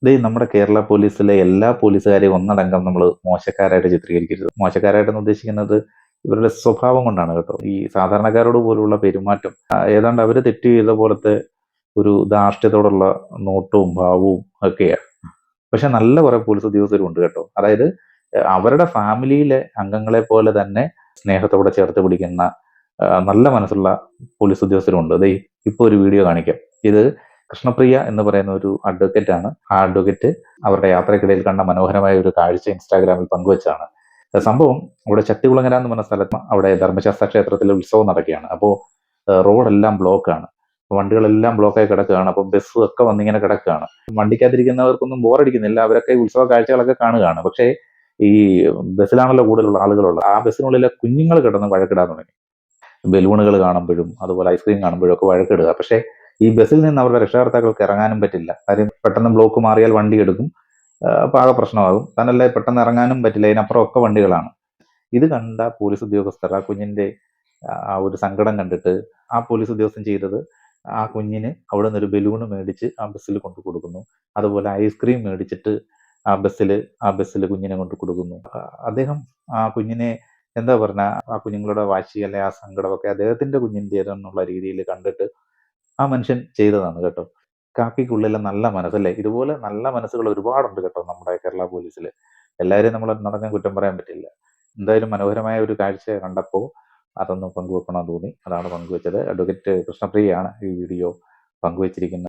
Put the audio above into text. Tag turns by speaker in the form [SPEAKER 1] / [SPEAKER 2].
[SPEAKER 1] നമ്മുടെ കേരള പോലീസിലെ എല്ലാ പോലീസുകാരെയും ഒന്നടങ്കം നമ്മൾ മോശക്കാരായിട്ട് ചിത്രീകരിക്കരുത്. മോശക്കാരായിട്ടെന്ന് ഉദ്ദേശിക്കുന്നത് ഇവരുടെ സ്വഭാവം കൊണ്ടാണ് കേട്ടോ. ഈ സാധാരണക്കാരോട് പോലുള്ള പെരുമാറ്റം ഏതാണ്ട് അവര് തെറ്റ് ചെയ്ത പോലത്തെ ഒരു ധാർഷ്ട്യത്തോടുള്ള നോട്ടവും ഭാവവും ഒക്കെയാണ്. പക്ഷെ നല്ല കുറെ പോലീസ് ഉദ്യോഗസ്ഥരും ഉണ്ട് കേട്ടോ. അതായത് അവരുടെ ഫാമിലിയിലെ അംഗങ്ങളെ പോലെ തന്നെ സ്നേഹത്തോടെ ചേർത്ത് പിടിക്കുന്ന നല്ല മനസ്സുള്ള പോലീസ് ഉദ്യോഗസ്ഥരും ഉണ്ട്. ദേ ഇപ്പൊ ഒരു വീഡിയോ കാണിക്കാം. ഇത് കൃഷ്ണപ്രിയ എന്ന് പറയുന്ന ഒരു അഡ്വക്കേറ്റ് ആണ്. ആ അഡ്വക്കേറ്റ് അവരുടെ യാത്രക്കിടയിൽ കണ്ട മനോഹരമായ ഒരു കാഴ്ച ഇൻസ്റ്റാഗ്രാമിൽ പങ്കുവച്ചാണ്. സംഭവം അവിടെ ചട്ടികുളങ്ങര എന്ന് പറഞ്ഞ സ്ഥലത്ത് അവിടെ ധർമ്മശാസ്ത്ര ക്ഷേത്രത്തിൽ ഉത്സവം നടക്കുകയാണ്. അപ്പോൾ റോഡെല്ലാം ബ്ലോക്കാണ്. വണ്ടികളെല്ലാം ബ്ലോക്കായി കിടക്കുകയാണ്. അപ്പോൾ ബസ് ഒക്കെ വന്നിങ്ങനെ കിടക്കുകയാണ്. വണ്ടിക്കകത്തിരിക്കുന്നവർക്കൊന്നും ബോറടിക്കുന്നില്ല. അവരൊക്കെ ഈ ഉത്സവ കാഴ്ചകളൊക്കെ കാണുകയാണ്. പക്ഷേ ഈ ബസ്സിലാണല്ലോ കൂടുതലുള്ള ആളുകളുള്ളത്. ആ ബസ്സിനുള്ളിലെ കുഞ്ഞുങ്ങൾ കിടന്ന് വഴക്കിടാൻ തുടങ്ങി. ബലൂണുകൾ കാണുമ്പോഴും അതുപോലെ ഐസ്ക്രീം കാണുമ്പോഴും ഒക്കെ വഴക്കിടുക. പക്ഷേ ഈ ബസ്സിൽ നിന്ന് അവരുടെ രക്ഷകർത്താക്കൾക്ക് ഇറങ്ങാനും പറ്റില്ല. കാര്യം പെട്ടെന്ന് ബ്ലോക്ക് മാറിയാൽ വണ്ടി എടുക്കും. അപ്പൊ ആകെ പ്രശ്നമാകും. തന്നല്ലേ പെട്ടെന്ന് ഇറങ്ങാനും പറ്റില്ല. ഇതിനപ്പുറം ഒക്കെ വണ്ടികളാണ്. ഇത് കണ്ട പോലീസ് ഉദ്യോഗസ്ഥർ ആ കുഞ്ഞിന്റെ ആ ഒരു സങ്കടം കണ്ടിട്ട് ആ പോലീസ് ഉദ്യോഗസ്ഥൻ ചെയ്തത് ആ കുഞ്ഞിന് അവിടെ നിന്ന് ഒരു ബലൂണ് മേടിച്ച് ആ ബസ്സിൽ കൊണ്ടു കൊടുക്കുന്നു. അതുപോലെ ഐസ്ക്രീം മേടിച്ചിട്ട് ആ ബസ്സിൽ കുഞ്ഞിനെ കൊണ്ട് കൊടുക്കുന്നു. അദ്ദേഹം ആ കുഞ്ഞിനെ എന്താ പറഞ്ഞ ആ കുഞ്ഞുങ്ങളുടെ വാശി അല്ലെ ആ സങ്കടമൊക്കെ അദ്ദേഹത്തിന്റെ കുഞ്ഞിൻ്റെതെന്നുള്ള രീതിയിൽ കണ്ടിട്ട് ആ മനുഷ്യൻ ചെയ്തതാണ് കേട്ടോ. കാക്കിക്കുള്ളിലെ നല്ല മനസ്സല്ലേ. ഇതുപോലെ നല്ല മനസ്സുകൾ ഒരുപാടുണ്ട് കേട്ടോ നമ്മുടെ കേരള പോലീസിൽ. എല്ലാവരെയും നമ്മൾ നടക്കാൻ കുറ്റം പറയാൻ പറ്റില്ല. എന്തായാലും മനോഹരമായ ഒരു കാഴ്ച കണ്ടപ്പോൾ അതൊന്ന് പങ്കുവെക്കണം തോന്നി. അതാണ് പങ്കുവെച്ചത്. അഡ്വക്കേറ്റ് കൃഷ്ണപ്രിയയാണ് ഈ വീഡിയോ പങ്കുവച്ചിരിക്കുന്നത്.